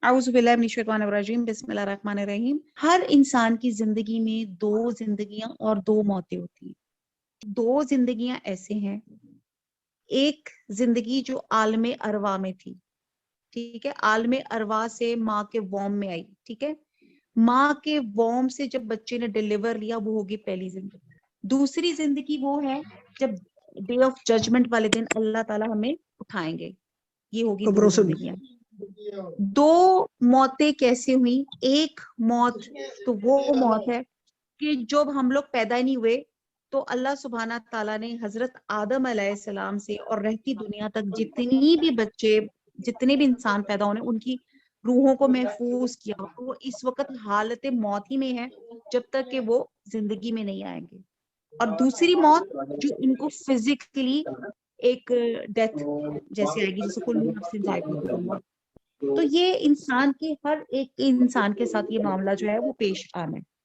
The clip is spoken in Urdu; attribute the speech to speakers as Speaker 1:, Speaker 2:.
Speaker 1: اعوذ باللہ من الشیطان الرجیم، بسم اللہ الرحمن الرحیم۔ ہر انسان کی زندگی میں دو زندگیاں اور دو موتیں ہوتی ہیں۔ دو زندگیاں ایسے ہیں، ایک زندگی جو عالم ارواح میں تھی، ٹھیک ہے، عالم ارواح سے ماں کے ووم میں آئی، ٹھیک ہے، ماں کے ووم سے جب بچے نے ڈیلیور لیا، وہ ہوگی پہلی زندگی۔ دوسری زندگی وہ ہے جب ڈے آف ججمنٹ والے دن اللہ تعالیٰ ہمیں اٹھائیں گے، یہ ہوگی دو
Speaker 2: قبروں سے
Speaker 1: زندگیاں۔ دو موتیں کیسے ہوئی؟ ایک موت تو وہ موت ہے کہ جب ہم لوگ پیدا نہیں ہوئے تو اللہ سبحانہ تعالیٰ نے حضرت آدم علیہ السلام سے اور رہتی دنیا تک جتنی بھی بچے، جتنے بھی انسان پیدا ہونے، ان کی روحوں کو محفوظ کیا۔ وہ اس وقت حالت موت ہی میں ہے جب تک کہ وہ زندگی میں نہیں آئیں گے۔ اور دوسری موت جو ان کو فزیکلی ایک ڈیتھ جیسے آئے گی، جیسے کل نفس ذائقۃ الموت۔ تو یہ انسان کے ہر ایک انسان کے ساتھ یہ معاملہ جو ہے وہ پیش آنا ہے۔